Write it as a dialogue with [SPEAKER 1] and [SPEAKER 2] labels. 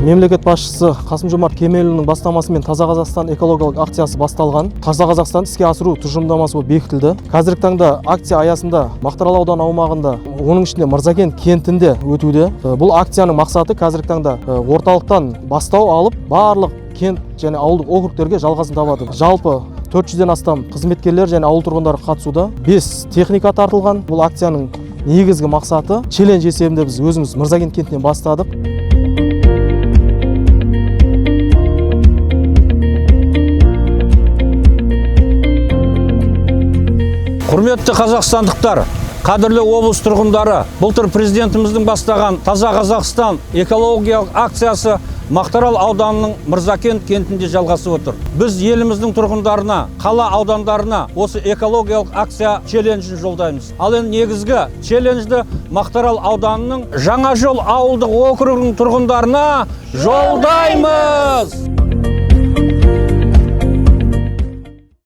[SPEAKER 1] Мемлекет басшысы Қасым-Жомарт Кемелұлының бастамасымен Таза Қазақстан экологиялық акциясы басталған. Таза Қазақстан іске асыру тұжырымдамасы бекітілді. Қазіргі таңда акция аясында Мақтаарал ауданы аумағында, оның ішінде Мырзакент кентінде өтуде. Бұл акцияның мақсаты қазіргі таңда орталықтан бастау алып, барлық кент және ауылдық округтерге жалғасын табады. Жалпы 400-ден астам қызметкерлер және ауыл тұрғындары қатысуда. 5 техника тартылған. Бұл акцияның негізгі мақсаты челлендж есебінде біз өзіміз Мырзакент кентінен бастадық.
[SPEAKER 2] Құрметті қазақстандықтар, қадірлі облыс тұрғындары, былтыр президентіміздің бастаған Таза Қазақстан экологиялық акциясы Мақтаарал ауданының Мырзакент кентінде жалғасып отыр. Біз еліміздің тұрғындарына, қала аудандарына осы экологиялық акция челленджін жолдаймыз. Ал енді негізгі челленджді Мақтаарал ауданының Жаңа Жол ауылдық округінің тұрғындарына жолдаймыз.